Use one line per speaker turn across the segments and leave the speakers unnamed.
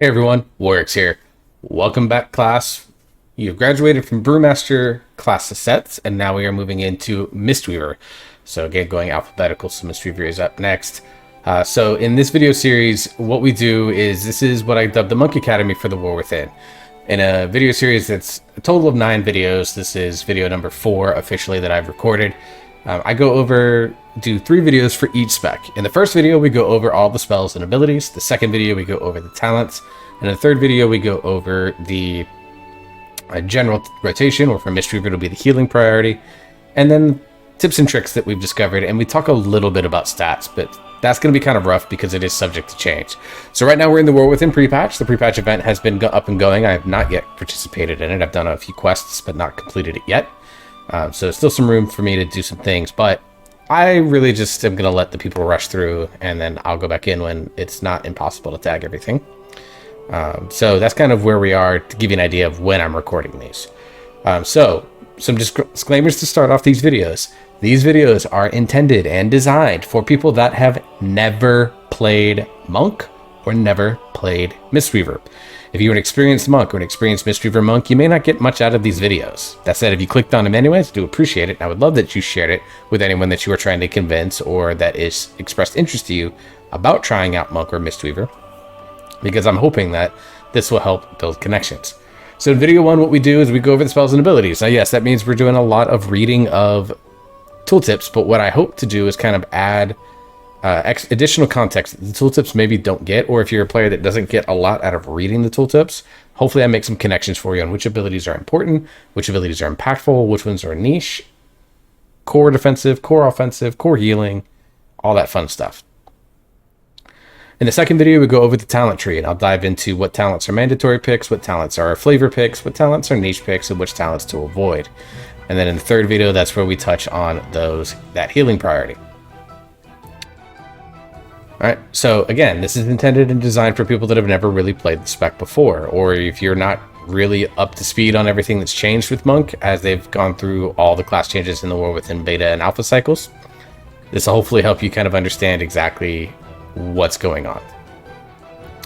Hey everyone, Warwick's here. Welcome back, class. You've graduated from Brewmaster class sets, and now we are moving into Mistweaver. So again, going alphabetical, so Mistweaver is up next. So in this video series, what we do is, this is what I dubbed the Monk Academy for the War Within. In a video series that's a total of 9 videos, this is video number 4 officially that I've recorded. I do 3 videos for each spec. In the first video, we go over all the spells and abilities. The second video, we go over the talents. And in the third video, we go over the general rotation, or for Mistweaver, it'll be the healing priority. And then tips and tricks that we've discovered. And we talk a little bit about stats, but that's going to be kind of rough because it is subject to change. So right now we're in the War Within pre-patch. The pre-patch event has been up and going. I have not yet participated in it. I've done a few quests, but not completed it yet. So still some room for me to do some things, but I really just am going to let the people rush through, and then I'll go back in when it's not impossible to tag everything. So that's kind of where we are, to give you an idea of when I'm recording these. So some disclaimers to start off these videos. These videos are intended and designed for people that have never played Monk or never played Mistweaver. If you're an experienced Monk or an experienced Mistweaver Monk, you may not get much out of these videos. That said, if you clicked on them anyways, I do appreciate it. I would love that you shared it with anyone that you are trying to convince or that is expressed interest to you about trying out Monk or Mistweaver, because I'm hoping that this will help build connections. So in video 1, what we do is we go over the spells and abilities. Now, yes, that means we're doing a lot of reading of tooltips, but what I hope to do is kind of add additional context that the tooltips maybe don't get, or if you're a player that doesn't get a lot out of reading the tooltips, hopefully I make some connections for you on which abilities are important, which abilities are impactful, which ones are niche, core defensive, core offensive, core healing, all that fun stuff. In the second video, we go over the talent tree, and I'll dive into what talents are mandatory picks, what talents are flavor picks, what talents are niche picks, and which talents to avoid. And then in the third video, that's where we touch on that healing priority. All right, so again, this is intended and designed for people that have never really played the spec before, or if you're not really up to speed on everything that's changed with Monk as they've gone through all the class changes in the War Within beta and alpha cycles. This will hopefully help you kind of understand exactly what's going on.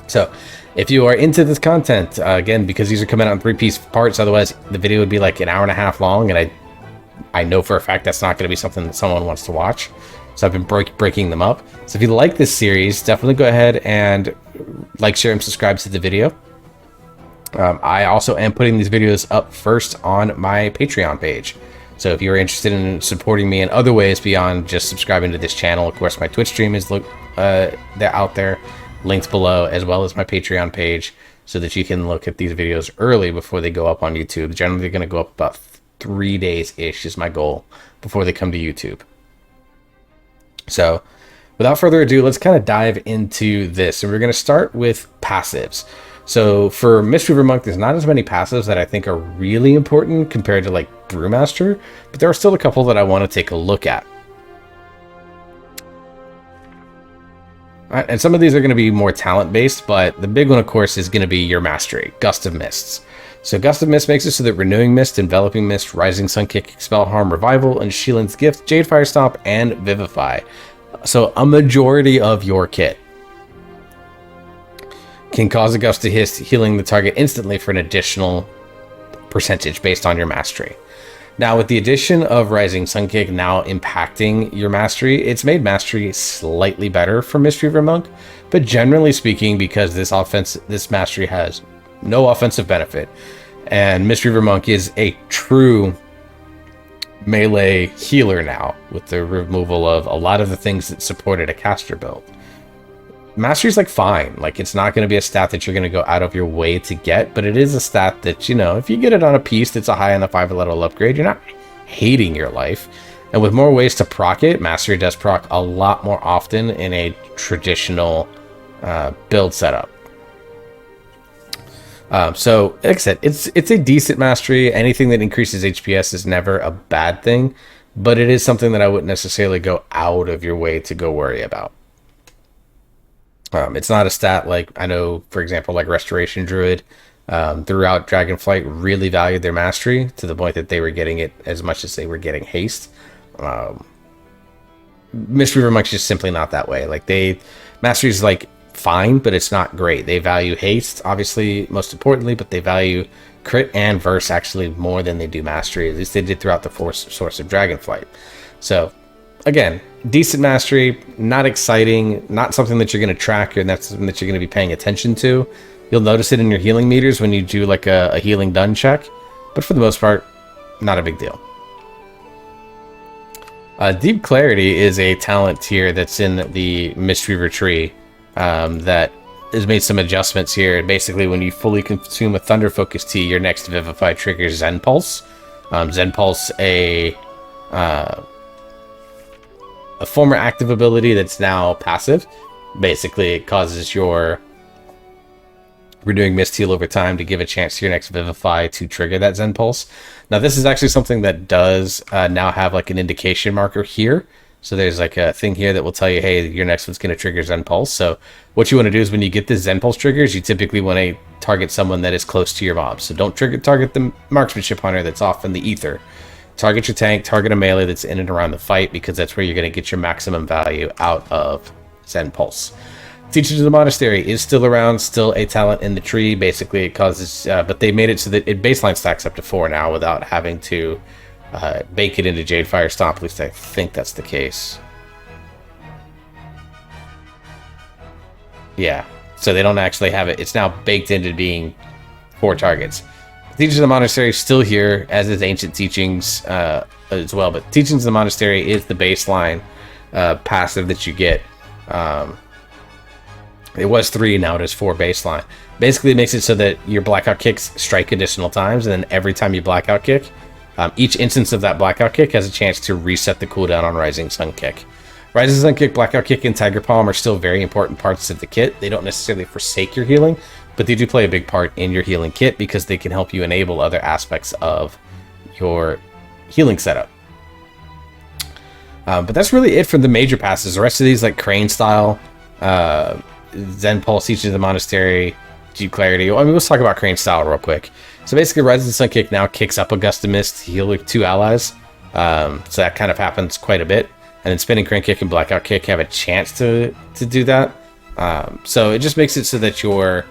So if you are into this content, again, because these are coming out in 3-piece parts, otherwise the video would be like an hour and a half long, and I know for a fact that's not going to be something that someone wants to watch. So I've been breaking them up. So if you like this series, definitely go ahead and like, share, and subscribe to the video. I also am putting these videos up first on my Patreon page. So if you're interested in supporting me in other ways beyond just subscribing to this channel, of course, my Twitch stream is they're out there, linked below, as well as my Patreon page, so that you can look at these videos early before they go up on YouTube. Generally, they're going to go up about 3 days-ish is my goal before they come to YouTube. So without further ado, let's kind of dive into this. And we're going to start with passives. So for Mistweaver Monk, there's not as many passives that I think are really important compared to like Brewmaster, but there are still a couple that I want to take a look at. All right, and some of these are going to be more talent based, but the big one, of course, is going to be your mastery, Gust of Mists. So Gust of Mist makes it so that Renewing Mist, Enveloping Mist, Rising Sun Kick, Expel Harm, Revival, and Sheelan's Gift, Jade Fire Stomp, and Vivify. So a majority of your kit can cause a Gust of Mist, healing the target instantly for an additional percentage based on your mastery. Now, with the addition of Rising Sun Kick now impacting your mastery, it's made mastery slightly better for Mistweaver Monk, but generally speaking, because this mastery has no offensive benefit, and Mistweaver Monk is a true melee healer now, with the removal of a lot of the things that supported a caster build. Mastery's like fine, like it's not going to be a stat that you're going to go out of your way to get, but it is a stat that, you know, if you get it on a piece that's a high enough 5 level upgrade, you're not hating your life. And with more ways to proc it, Mastery does proc a lot more often in a traditional build setup. So like I said, it's a decent mastery. Anything that increases HPS is never a bad thing, but it is something that I wouldn't necessarily go out of your way to go worry about. It's not a stat like, I know, for example, like Restoration Druid throughout Dragonflight really valued their mastery to the point that they were getting it as much as they were getting haste. Mistweaver Monk's just simply not that way. Like, mastery is like fine, but it's not great. They value haste, obviously, most importantly, but they value crit and verse actually more than they do mastery. At least they did throughout the source of Dragonflight. So, again, decent mastery, not exciting, not something that you're going to track, and that's something that you're going to be paying attention to. You'll notice it in your healing meters when you do like a healing done check, but for the most part, not a big deal. Deep Clarity is a talent here that's in the Mistweaver tree that has made some adjustments here. Basically, when you fully consume a Thunder Focus Tea, your next Vivify triggers Zen Pulse. Zen Pulse, a former active ability that's now passive. Basically, it causes your Renewing Mist Heal over time to give a chance to your next Vivify to trigger that Zen Pulse. Now, this is actually something that does now have like an indication marker here. So there's like a thing here that will tell you, hey, your next one's going to trigger Zen Pulse. So what you want to do is when you get this Zen Pulse triggers, you typically want to target someone that is close to your mob. So don't target the Marksmanship Hunter that's off in the ether. Target your tank, target a melee that's in and around the fight, because that's where you're going to get your maximum value out of Zen Pulse. Teachers of the Monastery is still around, still a talent in the tree. Basically, it causes, but they made it so that it baseline stacks up to 4 now without having to bake it into Jadefire Stomp. At least I think that's the case. Yeah, so they don't actually have it. It's now baked into being 4 targets. Teachers of the Monastery is still here, as is Ancient Teachings as well. But Teachings of the Monastery is the baseline passive that you get. It was 3, now it is 4 baseline. Basically, it makes it so that your blackout kicks strike additional times, and then every time you blackout kick, each instance of that blackout kick has a chance to reset the cooldown on Rising Sun Kick. Rising Sun Kick, Blackout Kick, and Tiger Palm are still very important parts of the kit. They don't necessarily forsake your healing, but they do play a big part in your healing kit because they can help you enable other aspects of your healing setup. But that's really it for the major passes. The rest of these, like Crane Style, Zen Pulse, Teachers of the Monastery, Deep Clarity. I mean, let's talk about Crane Style real quick. So basically, Rising Sun Kick now kicks up a Gust of Mist to heal with 2 allies. So that kind of happens quite a bit. And then Spinning Crane Kick and Blackout Kick have a chance to do that. So it just makes it so that your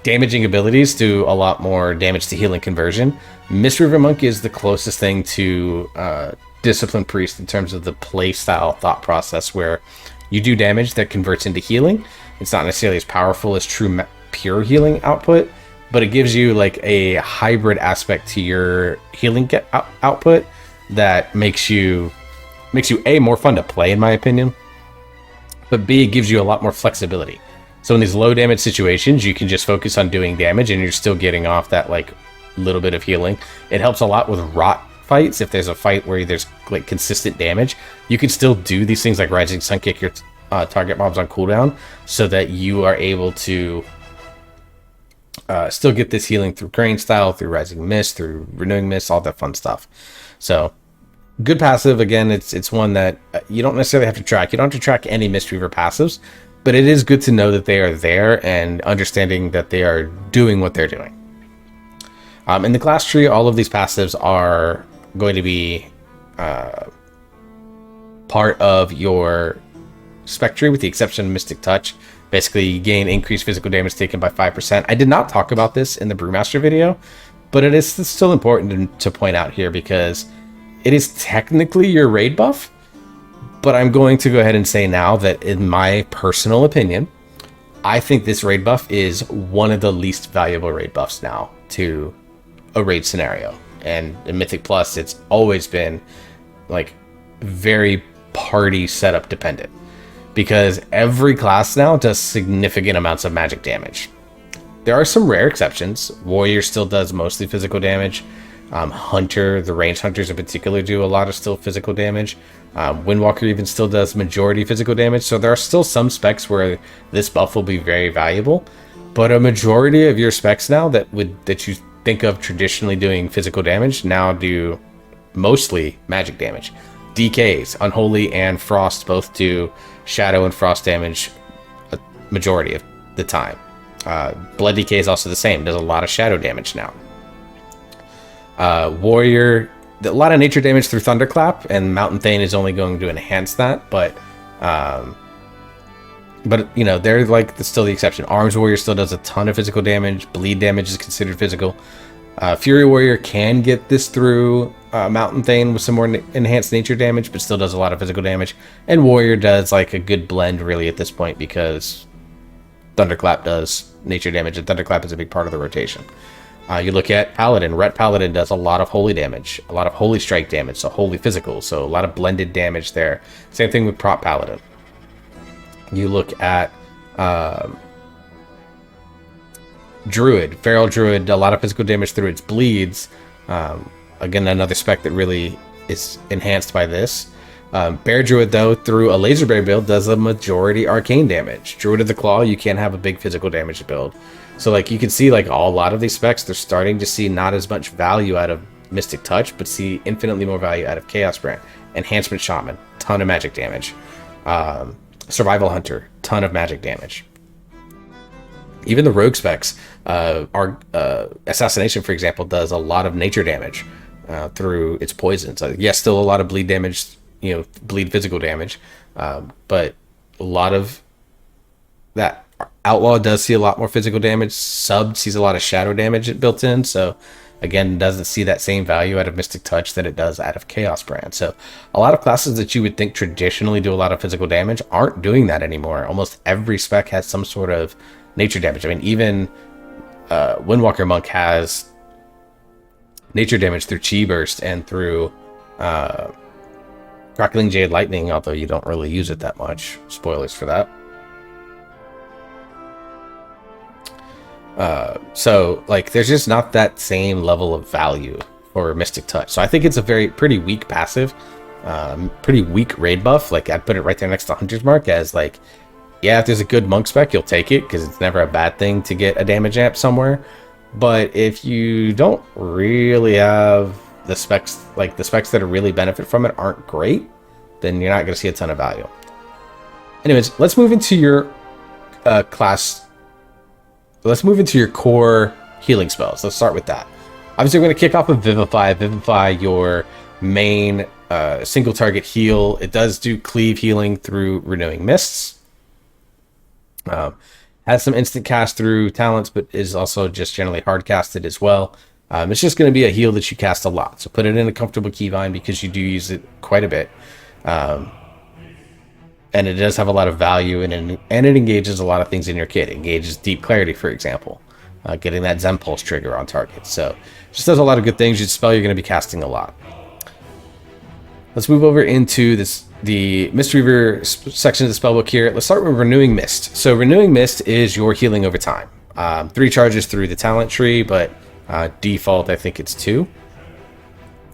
damaging abilities do a lot more damage to healing conversion. Mistweaver Monk is the closest thing to Discipline Priest in terms of the play style thought process, where you do damage that converts into healing. It's not necessarily as powerful as true pure healing output, but it gives you like a hybrid aspect to your healing output that makes you A, more fun to play, in my opinion, but B, it gives you a lot more flexibility. So in these low damage situations, you can just focus on doing damage and you're still getting off that like little bit of healing. It helps a lot with rot fights. If there's a fight where there's like consistent damage, you can still do these things like Rising Sun Kick your target mobs on cooldown so that you are able to still get this healing through Crane Style, through Rising Mist, through Renewing Mist, all that fun stuff. So good passive. Again, it's one that you don't necessarily have to track. You don't have to track any Mistweaver passives, but it is good to know that they are there and understanding that they are doing what they're doing. In the class tree, all of these passives are going to be part of your spec tree, with the exception of Mystic Touch. Basically, you gain increased physical damage taken by 5%. I did not talk about this in the Brewmaster video, but it is still important to point out here because it is technically your raid buff, but I'm going to go ahead and say now that in my personal opinion, I think this raid buff is one of the least valuable raid buffs now to a raid scenario. And in Mythic Plus, it's always been like very party setup dependent, because every class now does significant amounts of magic damage. There are some rare exceptions. Warrior still does mostly physical damage. Hunter, the ranged hunters in particular, do a lot of still physical damage. Windwalker even still does majority physical damage. So there are still some specs where this buff will be very valuable, but a majority of your specs now that you think of traditionally doing physical damage now do mostly magic damage. DKs, Unholy, and Frost both do shadow and frost damage a majority of the time. Blood DK is also the same, does a lot of shadow damage now. Warrior, a lot of nature damage through Thunderclap, and Mountain Thane is only going to enhance that, but But, you know, they're like still the exception. Arms Warrior still does a ton of physical damage. Bleed damage is considered physical. Fury Warrior can get this through Mountain Thane with some more enhanced nature damage, but still does a lot of physical damage. And Warrior does like a good blend really at this point, because Thunderclap does nature damage, and Thunderclap is a big part of the rotation. You look at Paladin. Ret Paladin does a lot of holy damage, a lot of holy strike damage, so holy physical, so a lot of blended damage there. Same thing with Prop Paladin. You look at Druid, Feral Druid, a lot of physical damage through its bleeds. Again, another spec that really is enhanced by this. Bear Druid, though, through a Laser Bear build, does a majority arcane damage. Druid of the Claw, you can have a big physical damage build. So, like, you can see, like, a lot of these specs, they're starting to see not as much value out of Mystic Touch, but see infinitely more value out of Chaos Brand. Enhancement Shaman, ton of magic damage. Survival Hunter, ton of magic damage. Even the rogue specs, our Assassination, for example, does a lot of nature damage through its poisons. Yes, still a lot of bleed damage, you know, bleed physical damage, but a lot of that. Outlaw does see a lot more physical damage. Sub sees a lot of shadow damage built in, so again, doesn't see that same value out of Mystic Touch that it does out of Chaos Brand. So a lot of classes that you would think traditionally do a lot of physical damage aren't doing that anymore. Almost every spec has some sort of nature damage. I mean, even Windwalker Monk has nature damage through Chi Burst and through Crackling Jade Lightning, although you don't really use it that much. Spoilers for that. So, like, there's just not that same level of value for Mystic Touch. So I think it's a pretty weak passive, pretty weak raid buff. Like, I'd put it right there next to Hunter's Mark as, like, yeah, if there's a good monk spec, you'll take it, because it's never a bad thing to get a damage amp somewhere. But if you don't really have the specs, like the specs that really benefit from it aren't great, then you're not going to see a ton of value. Anyways, let's move into your class. Let's move into your core healing spells. Let's start with that. Obviously, we're going to kick off with Vivify. Vivify, your main single target heal. It does do cleave healing through Renewing Mists. Has some instant cast through talents, but is also just generally hard casted as well. It's just going to be a heal that you cast a lot. So put it in a comfortable keybind, because you do use it quite a bit. And it does have a lot of value, and it engages a lot of things in your kit. It engages Deep Clarity, for example, getting that Zen Pulse trigger on target. So it just does a lot of good things. Your spell you're going to be casting a lot. Let's move over into the Mistweaver section of the spellbook here. Let's start with Renewing Mist. So Renewing Mist is your healing over time. 3 charges through the talent tree, but default, I think it's 2.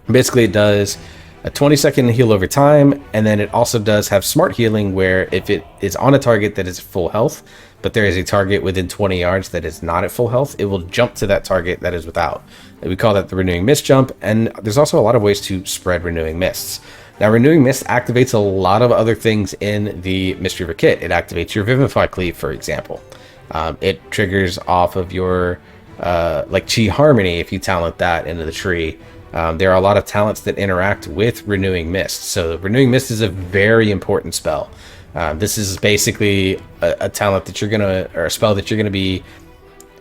Basically, it does a 20-second heal over time, and then it also does have smart healing, where if it is on a target that is full health, but there is a target within 20 yards that is not at full health, it will jump to that target that is without. We call that the Renewing Mist jump, and there's also a lot of ways to spread Renewing Mists. Now, Renewing Mist activates a lot of other things in the Mistweaver kit. It activates your Vivify Cleave, for example. It triggers off of your like Chi Harmony if you talent that into the tree. There are a lot of talents that interact with Renewing Mist. So Renewing Mist is a very important spell. This is basically a talent that you're gonna, or a spell that you're gonna be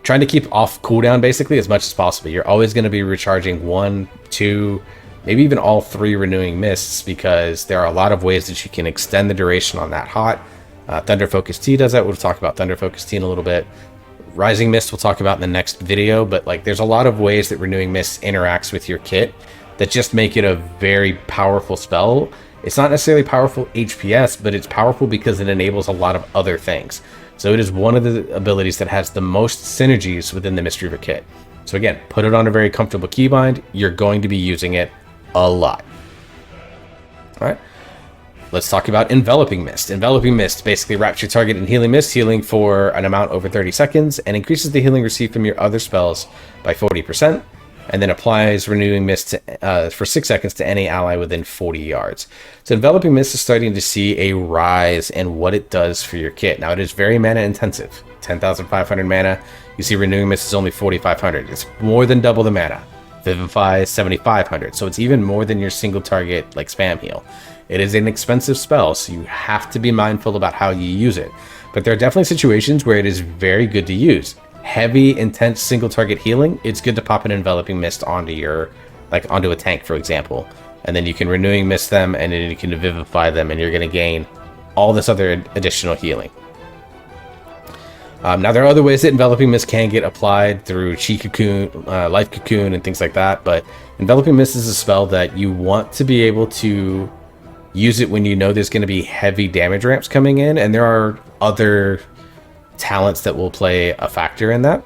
trying to keep off cooldown basically as much as possible. You're always gonna be recharging 1, 2, maybe even all 3 Renewing Mists, because there are a lot of ways that you can extend the duration on that hot. Thunder Focus Tea does that. We'll talk about Thunder Focus Tea in a little bit. Rising Mist we'll talk about in the next video, but like there's a lot of ways that Renewing Mist interacts with your kit that just make it a very powerful spell. It's not necessarily powerful HPS, but it's powerful because it enables a lot of other things. So it is one of the abilities that has the most synergies within the Mistweaver kit. So again, put it on a very comfortable keybind. You're going to be using it a lot. All right. Let's talk about Enveloping Mist. Enveloping Mist basically wraps your target in Healing Mist, healing for an amount over 30 seconds, and increases the healing received from your other spells by 40%, and then applies Renewing Mist for 6 seconds to any ally within 40 yards. So Enveloping Mist is starting to see a rise in what it does for your kit. Now, it is very mana intensive. 10,500 mana. You see Renewing Mist is only 4,500. It's more than double the mana. Vivify is 7,500. So it's even more than your single target, like, spam heal. It is an expensive spell, so you have to be mindful about how you use it. But there are definitely situations where it is very good to use. Heavy, intense single target healing, it's good to pop an Enveloping Mist onto your, like onto a tank, for example. And then you can Renewing Mist them, and then you can Vivify them, and you're going to gain all this other additional healing. Now, there are other ways that Enveloping Mist can get applied through Chi Cocoon, Life Cocoon, and things like that, but Enveloping Mist is a spell that you want to be able to use it when you know there's going to be heavy damage ramps coming in, and there are other talents that will play a factor in that.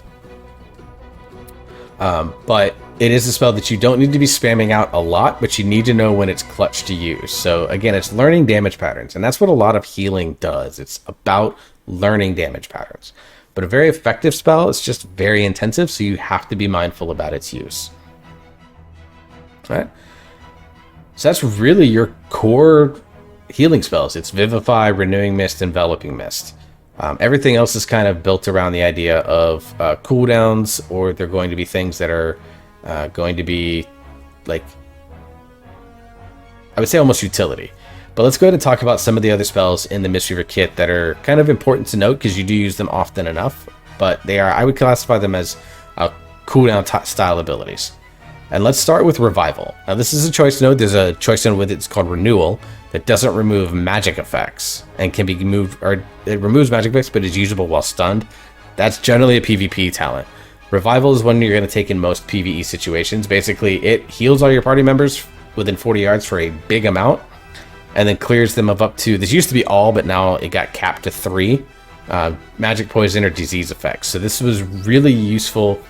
But it is a spell that you don't need to be spamming out a lot, but you need to know when it's clutch to use. So again, it's learning damage patterns, and that's what a lot of healing does. It's about learning damage patterns. But a very effective spell is just very intensive, so you have to be mindful about its use. All right. So that's really your core healing spells. It's Vivify, Renewing Mist, Enveloping Mist. Everything else is kind of built around the idea of cooldowns, or they're going to be things that are going to be like, I would say almost utility. But let's go ahead and talk about some of the other spells in the Mistweaver kit that are kind of important to note because you do use them often enough. But they are, I would classify them as cooldown style abilities. And let's start with Revival. Now this is a choice node. There's a choice node with it. It's called Renewal that doesn't remove magic effects and can be moved, or it removes magic effects but is usable while stunned. That's generally a PvP talent. Revival is one you're going to take in most PvE situations. Basically, it heals all your party members within 40 yards for a big amount, and then clears them of up to, this used to be all, but now it got capped to 3 magic, poison, or disease effects. So this was really useful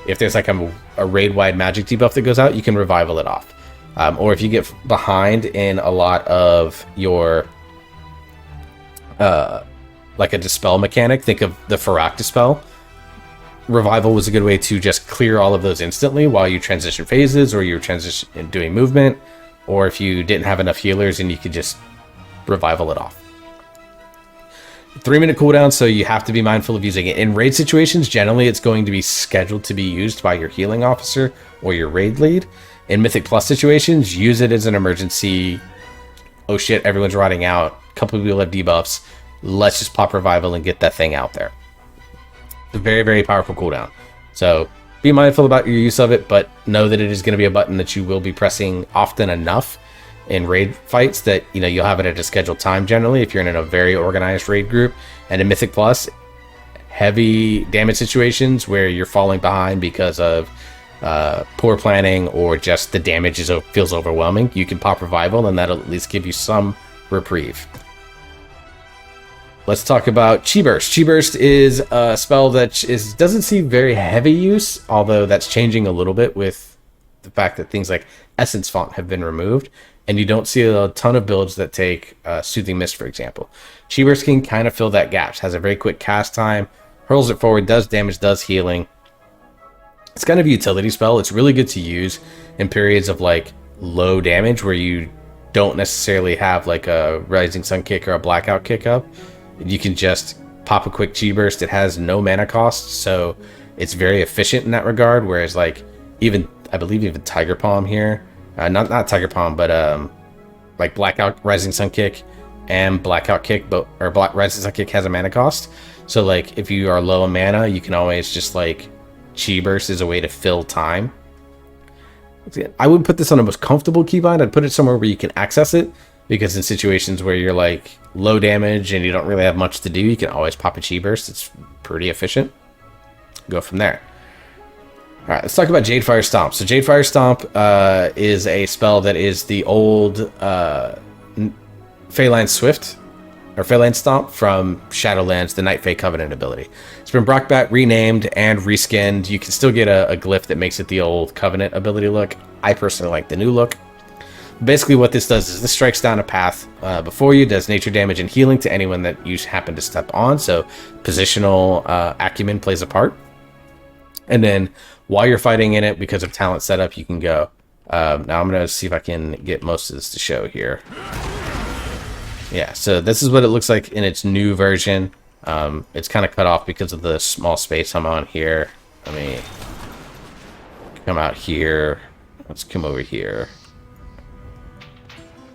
if there's like a raid-wide magic debuff that goes out, you can Revival it off. Or if you get behind in a lot of your, like a Dispel mechanic, think of the Farak Dispel. Revival was a good way to just clear all of those instantly while you transition phases, or you're doing movement, or if you didn't have enough healers and you could just Revival it off. 3-minute cooldown, so you have to be mindful of using it. In raid situations, generally it's going to be scheduled to be used by your healing officer or your raid lead. In Mythic Plus situations, use it as an emergency. Oh shit, everyone's rotting out. A couple of people have debuffs. Let's just pop Revival and get that thing out there. It's a very, very powerful cooldown. So be mindful about your use of it, but know that it is going to be a button that you will be pressing often enough in raid fights that, you know, you'll have it at a scheduled time generally if you're in a very organized raid group. And in Mythic Plus, heavy damage situations where you're falling behind because of poor planning or just the damage feels overwhelming, you can pop Revival and that'll at least give you some reprieve. Let's talk about Chi Burst. Chi Burst is a spell that doesn't see very heavy use, although that's changing a little bit with the fact that things like Essence Font have been removed, and you don't see a ton of builds that take Soothing Mist, for example. Chi Burst can kind of fill that gap. Has a very quick cast time, hurls it forward, does damage, does healing. It's kind of a utility spell. It's really good to use in periods of like low damage where you don't necessarily have like a Rising Sun kick or a Blackout kick up. You can just pop a quick Chi Burst. It has no mana cost, so it's very efficient in that regard. Whereas like I believe even Tiger Palm here, not Tiger Palm, but like Blackout Rising Sun kick and Blackout kick, Rising Sun kick has a mana cost. So like if you are low on mana, you can always just like Chi Burst is a way to fill time. I wouldn't put this on the most comfortable keybind. I'd put it somewhere where you can access it, because in situations where you're like low damage and you don't really have much to do, you can always pop a Chi Burst. It's pretty efficient. Go from there. All right, let's talk about Jadefire Stomp. So Jadefire Stomp is a spell that is the old Phalanx Swift, or Phalanx Stomp from Shadowlands, the Night Fae Covenant ability. It's been brought back, renamed, and reskinned. You can still get a glyph that makes it the old Covenant ability look. I personally like the new look. Basically what this does is this strikes down a path before you, does nature damage and healing to anyone that you happen to step on, so positional acumen plays a part. And then while you're fighting in it, because of talent setup, you can go. Now I'm going to see if I can get most of this to show here. Yeah, so this is what it looks like in its new version. It's kind of cut off because of the small space I'm on here. Let me come out here. Let's come over here.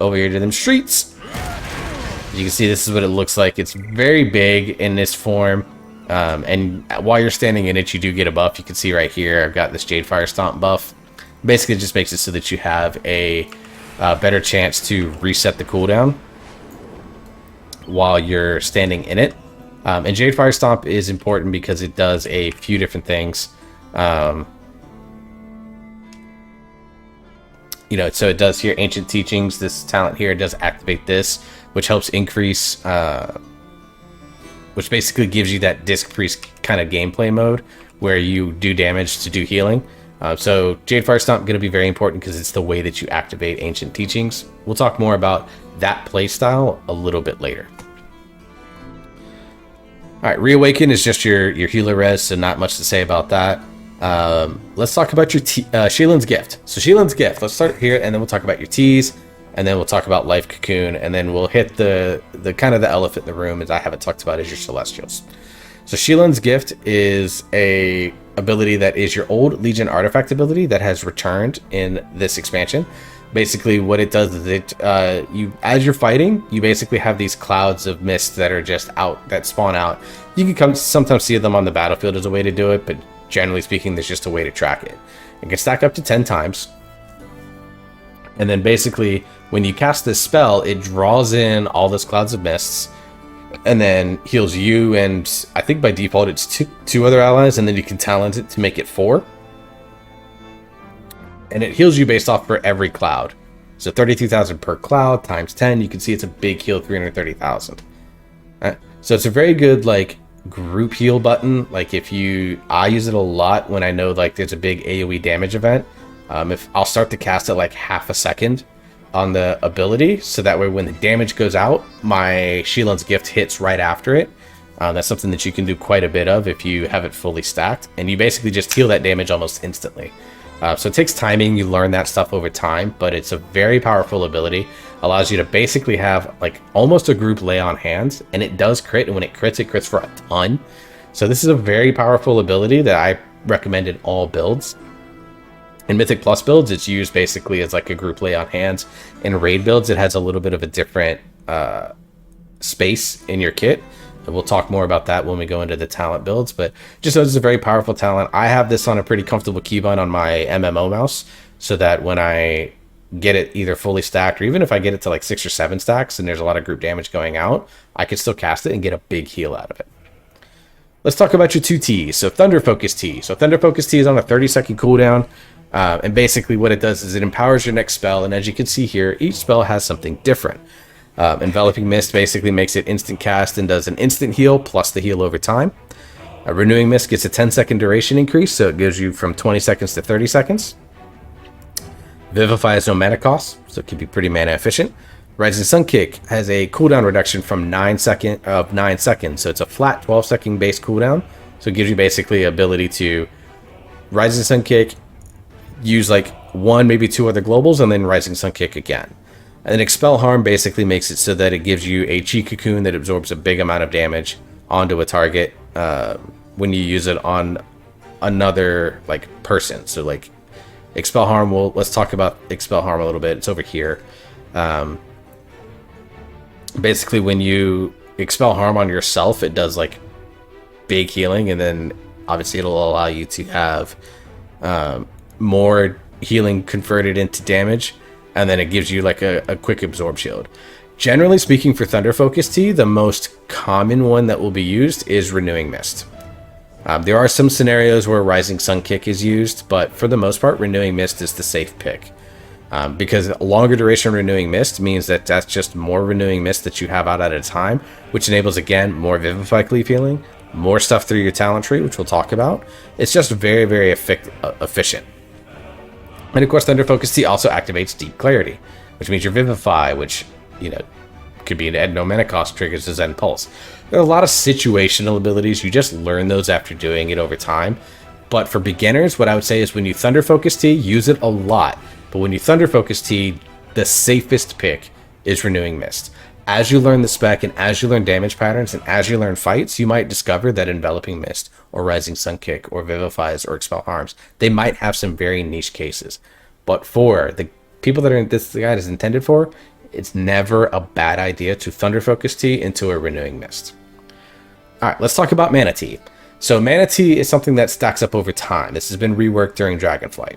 over here to them streets. You can see this is what it looks like. It's very big in this form. And while you're standing in it, you do get a buff. You can see right here, I've got this Jade Fire Stomp buff. Basically, it just makes it so that you have a better chance to reset the cooldown while you're standing in it. And Jade Fire Stomp is important because it does a few different things. You know, so it does here Ancient Teachings. This talent here does activate this, which helps increase, which basically gives you that disc priest kind of gameplay mode where you do damage to do healing. So Jade Fire Stomp going to be very important because it's the way that you activate Ancient Teachings. We'll talk more about that playstyle a little bit later. All right, Reawaken is just your healer res, so not much to say about that. Let's talk about your Sheelan's Gift. So Sheelan's Gift, let's start here, and then we'll talk about your T's, and then we'll talk about Life Cocoon, and then we'll hit the kind of the elephant in the room, as I haven't talked about, is your Celestials. So Sheelan's Gift is a ability that is your old Legion artifact ability that has returned in this expansion. Basically, what it does is it as you're fighting, you basically have these clouds of mist that are just out, that spawn out. You can sometimes see them on the battlefield as a way to do it, but generally speaking, there's just a way to track it. It can stack up to 10 times. And then basically, when you cast this spell, it draws in all those clouds of mists, and then heals you, and I think by default it's two other allies, and then you can talent it to make it 4. And it heals you based off for every cloud. So 32,000 per cloud times 10. You can see it's a big heal, 330,000. So it's a very good like group heal button. Like I use it a lot when I know like there's a big AoE damage event. If I'll start to cast it like half a second on the ability, so that way when the damage goes out, my Sheelan's Gift hits right after it. That's something that you can do quite a bit of if you have it fully stacked, and you basically just heal that damage almost instantly. So it takes timing, you learn that stuff over time, but it's a very powerful ability. Allows you to basically have like almost a group lay on hands, and it does crit, and when it crits for a ton. So this is a very powerful ability that I recommend in all builds. In Mythic Plus builds, it's used basically as like a group lay on hands. In raid builds, it has a little bit of a different space in your kit. And we'll talk more about that when we go into the talent builds, but just so this is a very powerful talent. I have this on a pretty comfortable keybind on my MMO mouse, so that when I get it either fully stacked, or even if I get it to like 6 or 7 stacks and there's a lot of group damage going out, I can still cast it and get a big heal out of it. Let's talk about your 2 T's. So Thunder Focus T. So Thunder Focus T is on a 30-second cooldown. And basically what it does is it empowers your next spell, and as you can see here, each spell has something different. Enveloping Mist basically makes it instant cast and does an instant heal plus the heal over time. Renewing Mist gets a 10-second duration increase, so it gives you from 20 seconds to 30 seconds. Vivify has no mana cost, so it can be pretty mana efficient. Rising Sun Kick has a cooldown reduction from 9 seconds, so it's a flat 12-second base cooldown. So it gives you basically ability to Rising Sun Kick, use like 1, maybe 2 other globals, and then Rising Sun Kick again. And then Expel Harm basically makes it so that it gives you a Chi Cocoon that absorbs a big amount of damage onto a target when you use it on another like person. So like Expel Harm, let's talk about Expel Harm a little bit. It's over here. Basically, when you Expel Harm on yourself, it does like big healing, and then obviously it'll allow you to have more healing converted into damage. And then it gives you like a quick absorb shield. Generally speaking, for Thunder Focus T, the most common one that will be used is Renewing Mist. There are some scenarios where Rising Sun Kick is used, but for the most part, Renewing Mist is the safe pick. Because a longer duration Renewing Mist means that that's just more Renewing Mist that you have out at a time, which enables, again, more Vivify Cleave healing, more stuff through your talent tree, which we'll talk about. It's just very, very efficient. And of course, Thunder Focus T also activates Deep Clarity, which means your Vivify, which, you know, could be an no mana cost, triggers a Zen Pulse. There are a lot of situational abilities. You just learn those after doing it over time. But for beginners, what I would say is when you Thunder Focus T, use it a lot. But when you Thunder Focus T, the safest pick is Renewing Mist. As you learn the spec, and as you learn damage patterns, and as you learn fights, you might discover that Enveloping Mist, or Rising Sun Kick, or Vivifies, or Expel Harms, they might have some very niche cases. But for the people that are in this guide is intended for, it's never a bad idea to Thunder Focus Tea into a Renewing Mist. All right, let's talk about Mana Tea. So Mana Tea is something that stacks up over time. This has been reworked during Dragonflight.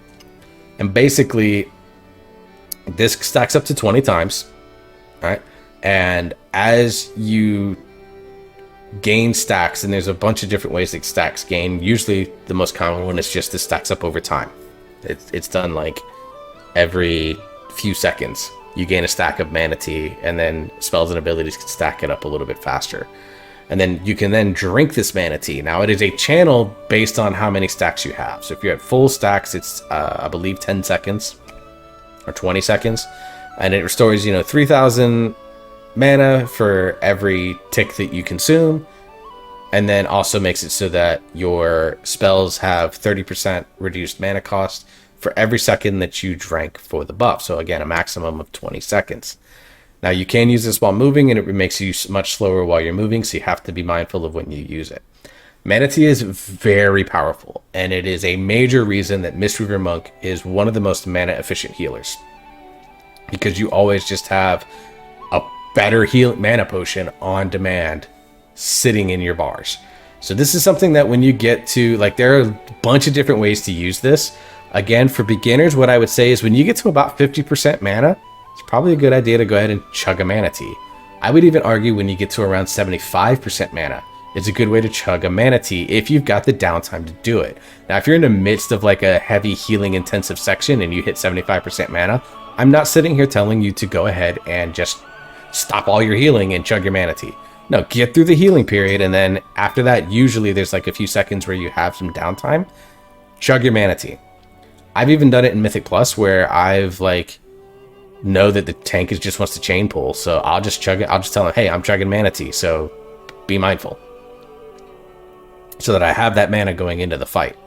And basically, this stacks up to 20 times, right? And as you gain stacks, and there's a bunch of different ways that stacks gain. Usually the most common one is just the stacks up over time. It's done like every few seconds. You gain a stack of Mana Tea, and then spells and abilities can stack it up a little bit faster. And then you can then drink this Mana Tea. Now it is a channel based on how many stacks you have. So if you're at full stacks, it's I believe 10 seconds or 20 seconds. And it restores, 3,000 mana for every tick that you consume, and then also makes it so that your spells have 30% reduced mana cost for every second that you drank for the buff. So again, a maximum of 20 seconds. Now you can use this while moving, and it makes you much slower while you're moving, so you have to be mindful of when you use it. Mana Tea is very powerful, and it is a major reason that Mistweaver Monk is one of the most mana efficient healers, because you always just have a better mana potion on demand sitting in your bars. So this is something that when you get to, there are a bunch of different ways to use this. Again, for beginners, what I would say is when you get to about 50% mana, it's probably a good idea to go ahead and chug a Mana Tea. I would even argue when you get to around 75% mana, it's a good way to chug a Mana Tea if you've got the downtime to do it. Now, if you're in the midst of a heavy healing intensive section and you hit 75% mana, I'm not sitting here telling you to go ahead and just stop all your healing and chug your Mana Tea. No, get through the healing period, and then after that, usually there's a few seconds where you have some downtime. Chug your Mana Tea. I've even done it in Mythic Plus where I've know that the tank just wants to chain pull, so I'll just chug it. I'll just tell him, hey, I'm chugging Mana Tea, so be mindful, so that I have that mana going into the fight.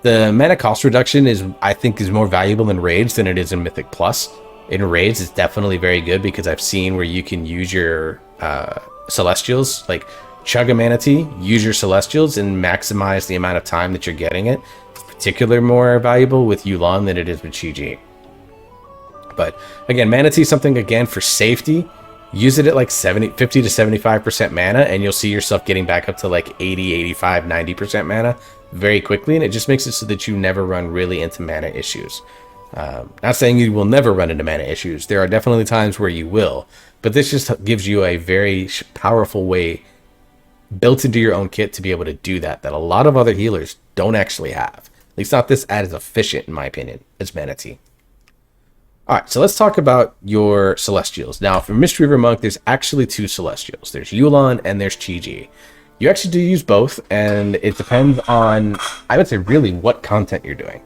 The mana cost reduction I think is more valuable in raids than it is in Mythic Plus. In raids, it's definitely very good because I've seen where you can use your Celestials, chug a Mana Tea, use your Celestials, and maximize the amount of time that you're getting it. It's particularly more valuable with Yu'lon than it is with Chi-Ji. But again, Mana Tea is something, again, for safety. Use it at 50 to 75% mana, and you'll see yourself getting back up to 80, 85, 90% mana very quickly, and it just makes it so that you never run really into mana issues. Not saying you will never run into mana issues. There are definitely times where you will, but this just gives you a very powerful way built into your own kit to be able to do that a lot of other healers don't actually have. At least not this as efficient, in my opinion, as Mana Tea. All right, so let's talk about your Celestials. Now, for Mistweaver Monk, there's actually two Celestials. There's Yu'lon and there's Chi-Ji. You actually do use both, and it depends on, I would say, really what content you're doing.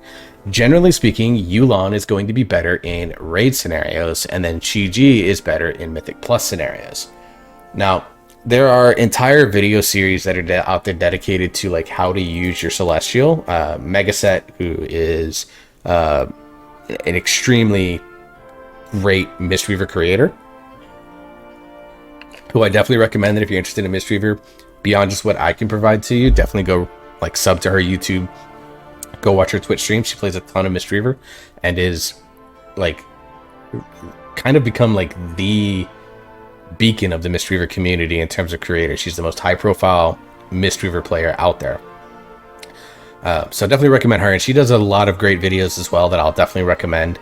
Generally speaking, Yu'lon is going to be better in raid scenarios, and then Chi-Ji is better in Mythic Plus scenarios. Now, there are entire video series that are out there dedicated to how to use your Celestial. Megaset, who is an extremely great Mistweaver creator, who I definitely recommend that if you're interested in Mistweaver, beyond just what I can provide to you, definitely go sub to her YouTube. Go watch her Twitch stream. She plays a ton of Mistweaver and is kind of become the beacon of the Mistweaver community in terms of creators. She's the most high profile Mistweaver player out there. So definitely recommend her, and she does a lot of great videos as well that I'll definitely recommend.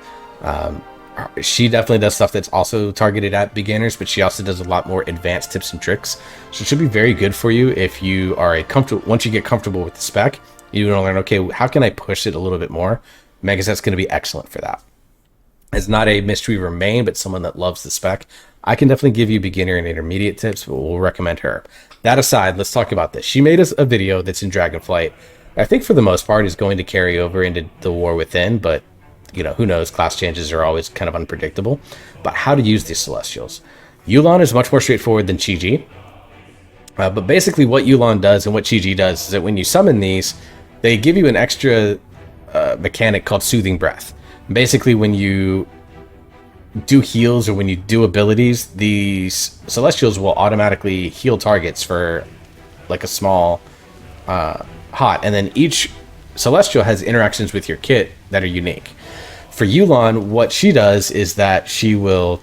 She definitely does stuff that's also targeted at beginners, but she also does a lot more advanced tips and tricks. So it should be very good for you if you are once you get comfortable with the spec, you want to learn, okay, how can I push it a little bit more? Megaset's going to be excellent for that. As not a Mistweaver main, but someone that loves the spec, I can definitely give you beginner and intermediate tips, but we'll recommend her. That aside, let's talk about this. She made us a video that's in Dragonflight. I think for the most part is going to carry over into the War Within, but who knows? Class changes are always kind of unpredictable. But how to use these Celestials. Yu'lon is much more straightforward than Chi-Ji. But basically what Yu'lon does and what Chi-Ji does is that when you summon these, they give you an extra mechanic called Soothing Breath. Basically, when you do heals or when you do abilities, these Celestials will automatically heal targets for a small hot, and then each Celestial has interactions with your kit that are unique. For Yu'lon, what she does is that she will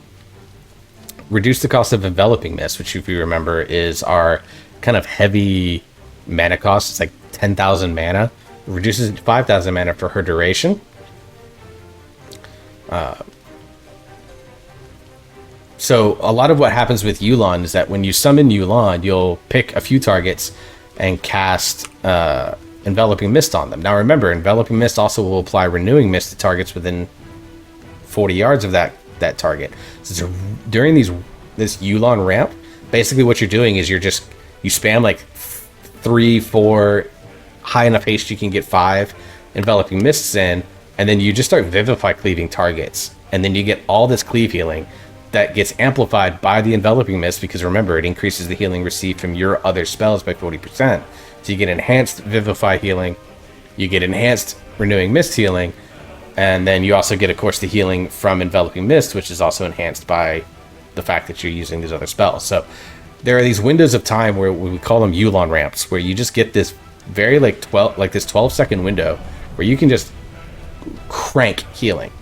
reduce the cost of Enveloping Mist, which, if you remember, is our kind of heavy mana cost. It's like 10,000 mana. It reduces it to 5,000 mana for her duration. So a lot of what happens with Yulon is that when you summon Yulon, you'll pick a few targets and cast Enveloping Mist on them. Now remember, Enveloping Mist also will apply Renewing Mist to targets within 40 yards of that target. So during this Yulon ramp, basically what you're doing is you spam like 3, 4, high enough haste you can get 5 Enveloping Mists in, and then you just start Vivify cleaving targets. And then you get all this cleave healing that gets amplified by the Enveloping Mist, because remember, it increases the healing received from your other spells by 40%. So you get enhanced Vivify healing, you get enhanced Renewing Mist healing, and then you also get, of course, the healing from Enveloping Mist, which is also enhanced by the fact that you're using these other spells. So there are these windows of time where we call them Yulon ramps, where you just get this very this 12-second window where you can just crank healing.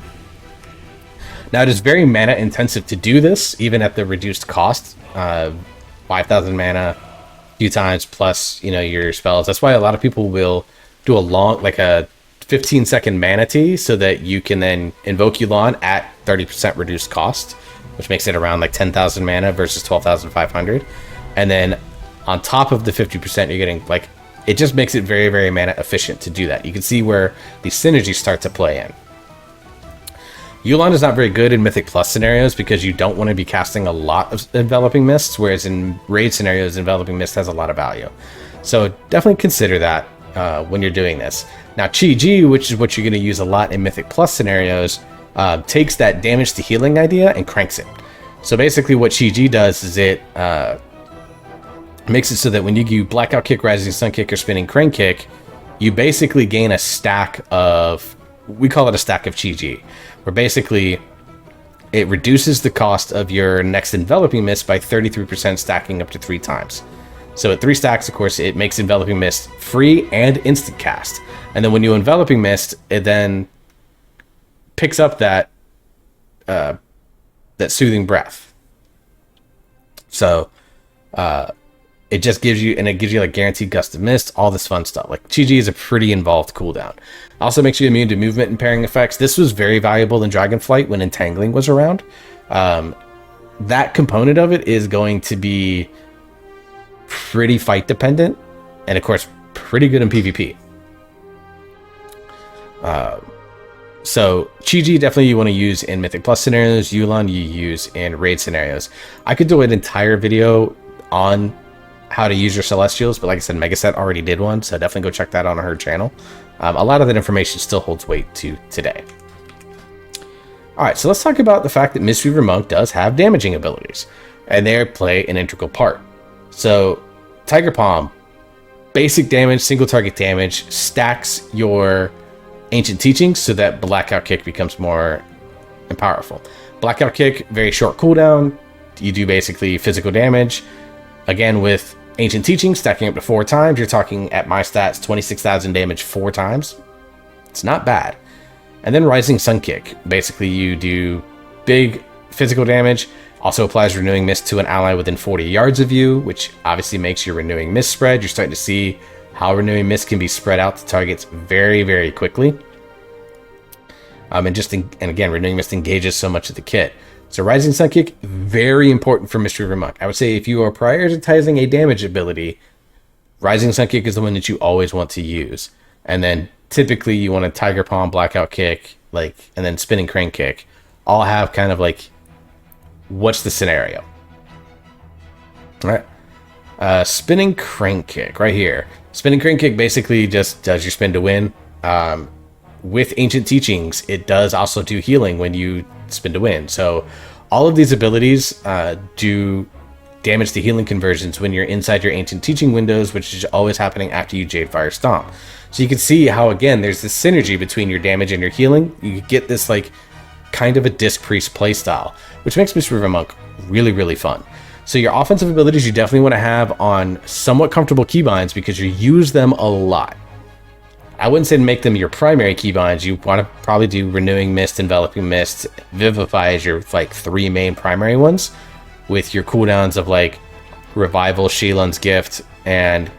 Now, it is very mana intensive to do this, even at the reduced cost, 5,000 mana, a few times plus, your spells. That's why a lot of people will do a 15-second mana tea, so that you can then invoke Yulon at 30% reduced cost, which makes it around like 10,000 mana versus 12,500. And then on top of the 50%, you're getting it just makes it very, very mana efficient to do that. You can see where the synergies start to play in. Yulon is not very good in Mythic Plus scenarios because you don't want to be casting a lot of Enveloping Mists, whereas in raid scenarios, Enveloping Mist has a lot of value. So definitely consider that when you're doing this. Now, Chi-Ji, which is what you're going to use a lot in Mythic Plus scenarios, takes that damage to healing idea and cranks it. So basically what Chi-Ji does is it makes it so that when you do Blackout Kick, Rising Sun Kick, or Spinning Crane Kick, you basically gain a stack of, we call it a stack of Chi-Ji, where basically it reduces the cost of your next Enveloping Mist by 33%, stacking up to 3 times. So at 3 stacks, of course, it makes Enveloping Mist free and instant cast. And then when you Enveloping Mist, it then picks up that Soothing Breath. So it just gives you, and it gives you like guaranteed Gust of Mist, all this fun stuff. Like Chi-Ji is a pretty involved cooldown. Also makes you immune to movement and pairing effects. This was very valuable in Dragonflight when Entangling was around. That component of it is going to be pretty fight dependent, and of course pretty good in PvP. So Chi-Ji definitely you want to use in Mythic Plus scenarios. Yulon you use in raid scenarios. I could do an entire video on how to use your Celestials, but like I said, Megaset already did one, so definitely go check that out on her channel. A lot of that information still holds weight to today. Alright, so let's talk about the fact that Mistweaver Monk does have damaging abilities, and they play an integral part. So, Tiger Palm, basic damage, single target damage, stacks your Ancient Teachings so that Blackout Kick becomes more powerful. Blackout Kick, very short cooldown, you do basically physical damage. Again, with Ancient Teachings, stacking up to 4 times, you're talking, at my stats, 26,000 damage 4 times. It's not bad. And then Rising Sun Kick. Basically, you do big physical damage, also applies Renewing Mist to an ally within 40 yards of you, which obviously makes your Renewing Mist spread. You're starting to see how Renewing Mist can be spread out to targets very, very quickly. And again, Renewing Mist engages so much of the kit. So Rising Sun Kick, very important for Mistweaver Monk. I would say if you are prioritizing a damage ability, Rising Sun Kick is the one that you always want to use. And then typically you want a Tiger Palm, Blackout Kick, and then Spinning Crane Kick. All have kind of what's the scenario? All right. Spinning Crane Kick right here. Spinning Crane Kick basically just does your spin to win. With Ancient Teachings, it does also do healing when you spin to win. So all of these abilities do damage to healing conversions when you're inside your Ancient Teaching windows, which is always happening after you Jadefire Stomp. So you can see how, again, there's this synergy between your damage and your healing. You get this kind of a Disc Priest playstyle, which makes Mistweaver Monk really, really fun. So your offensive abilities you definitely want to have on somewhat comfortable keybinds because you use them a lot. I wouldn't say to make them your primary keybinds. You want to probably do Renewing Mist, Enveloping Mist, Vivify as your 3 main primary ones. with your cooldowns of like Revival, Sheelan's Gift, and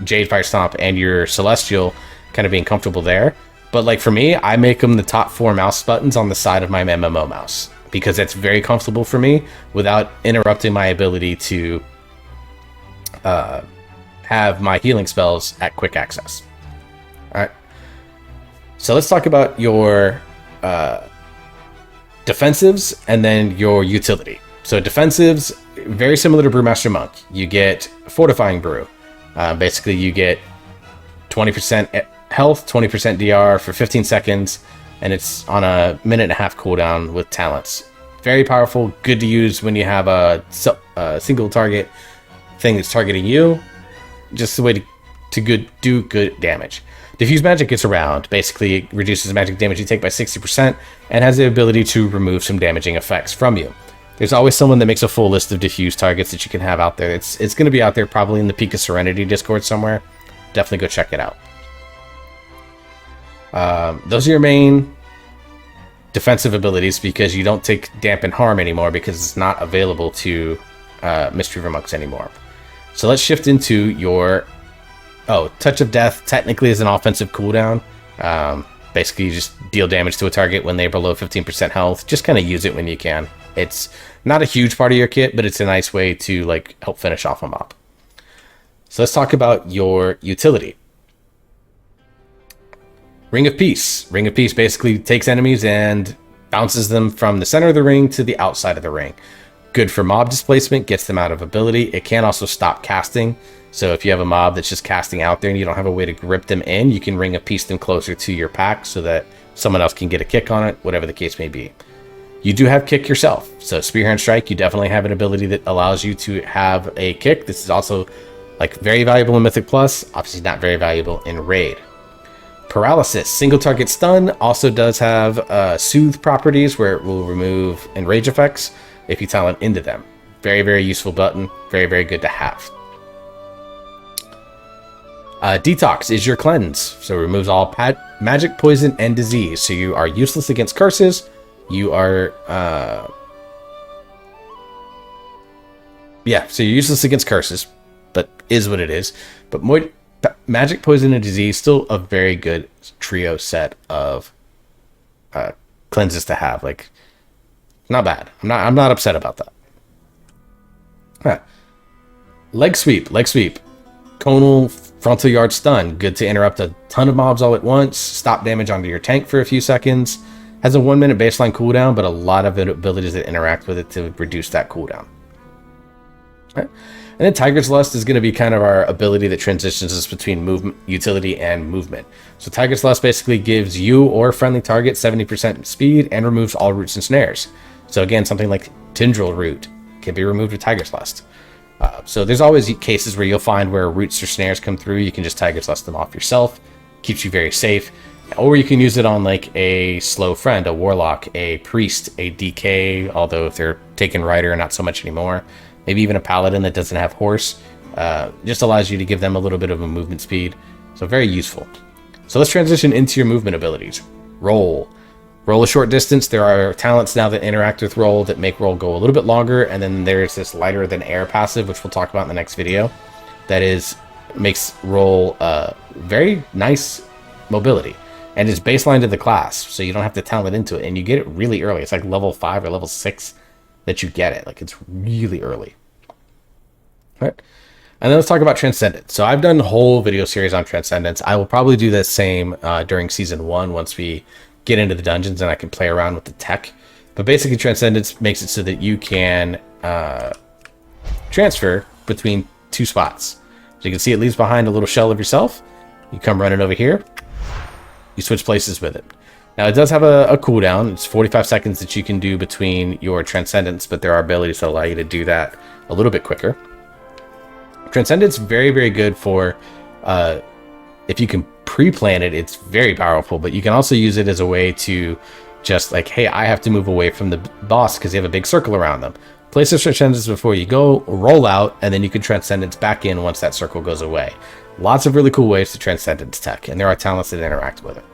Jade Fire Stomp, and your Celestial kind of being comfortable there. But like for me, I make them the top 4 mouse buttons on the side of my MMO mouse, because that's very comfortable for me without interrupting my ability to have my healing spells at quick access. All right. So let's talk about your defensives and then your utility. So defensives, very similar to Brewmaster Monk. You get Fortifying Brew. Basically, you get 20% health, 20% DR for 15 seconds, and it's on a 1.5-minute cooldown with talents. Very powerful, good to use when you have a single target thing that's targeting you. Just a way to do good damage. Diffuse Magic gets around. Basically, it reduces magic damage you take by 60% and has the ability to remove some damaging effects from you. There's always someone that makes a full list of diffuse targets that you can have out there. It's going to be out there probably in the Peak of Serenity Discord somewhere. Definitely go check it out. Those are your main defensive abilities, because you don't take Dampen Harm anymore because it's not available to Mistweaver Monks anymore. So let's shift into your... Oh, Touch of Death technically is an offensive cooldown. Basically, you just deal damage to a target when they're below 15% health. Just kind of use it when you can. It's not a huge part of your kit, but it's a nice way to like help finish off a mob. So let's talk about your utility. Ring of Peace. Ring of Peace basically takes enemies and bounces them from the center of the ring to the outside of the ring. Good for mob displacement, gets them out of ability. It can also stop casting. So if you have a mob that's just casting out there and you don't have a way to grip them in, you can Ring of Peace them closer to your pack so that someone else can get a kick on it, whatever the case may be. You do have kick yourself. So Spearhand Strike, you definitely have an ability that allows you to have a kick. This is also like very valuable in Mythic Plus, obviously not very valuable in Raid. Paralysis, single target stun, also does have soothe properties where it will remove enrage effects if you talent into them. Very, very useful button. Very, very good to have. Detox is your cleanse. So it removes all magic, poison, and disease. So you are useless against curses. You are... so you're useless against curses, but is what it is. But magic, poison, and disease, still a very good trio set of cleanses to have. Like, not bad. I'm not upset about that. Huh. Leg sweep. Conal frontal yard stun. Good to interrupt a ton of mobs all at once. Stop damage onto your tank for a few seconds. Has a 1 minute baseline cooldown, but a lot of abilities that interact with it to reduce that cooldown. Right. And then Tiger's Lust is going to be kind of our ability that transitions us between movement, utility, and movement. So Tiger's Lust basically gives you or friendly target 70% speed and removes all roots and snares. So again, something like Tendril Root can be removed with Tiger's Lust. So there's always cases where you'll find where roots or snares come through. You can just Tiger's Lust them off yourself. Keeps you very safe. Or you can use it on like a slow friend, a warlock, a priest, a DK, although if they're taking rider, not so much anymore. Maybe even a paladin that doesn't have horse. Just allows you to give them a little bit of a movement speed. So very useful. So let's transition into your movement abilities. Roll. Roll a short distance. There are talents now that interact with roll that make roll go a little bit longer. And then there's this lighter than air passive, which we'll talk about in the next video. That makes roll very nice mobility. And it's baseline to the class. So you don't have to talent into it. And you get it really early. It's like level 5 or level 6 that you get it. Like it's really early. All right. And then let's talk about Transcendence. So I've done a whole video series on Transcendence. I will probably do the same during Season 1 once we get into the dungeons and I can play around with the tech. But basically Transcendence makes it so that you can transfer between 2 spots. So you can see it leaves behind a little shell of yourself. You come running over here. You switch places with it. Now it does have a cooldown. It's 45 seconds that you can do between your Transcendence, but there are abilities that allow you to do that a little bit quicker. Transcendence, very, very good for, if you can pre-plan it, it's very powerful, but you can also use it as a way to just like, hey, I have to move away from the boss because they have a big circle around them. Place a Transcendence before you go, roll out, and then you can Transcendence back in once that circle goes away. Lots of really cool ways to Transcendence tech, and there are talents that interact with it.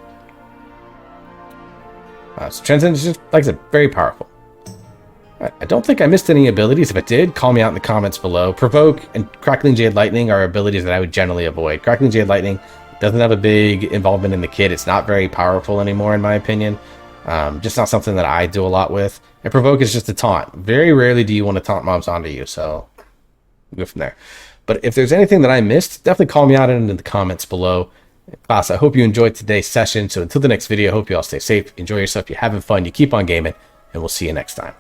So Transcendence is just, like I said, very powerful. All I don't think I missed any abilities. If I did, call me out in the comments below. Provoke and Crackling Jade Lightning are abilities that I would generally avoid. Crackling Jade Lightning doesn't have a big involvement in the kit. It's not very powerful anymore, in my opinion. Just not something that I do a lot with. And Provoke is just a taunt. Very rarely do you want to taunt mobs onto you, so we'll go from there. But if there's anything that I missed, definitely call me out in the comments below. Class, I hope you enjoyed today's session. So until the next video, I hope you all stay safe, enjoy yourself, you're having fun, you keep on gaming, and we'll see you next time.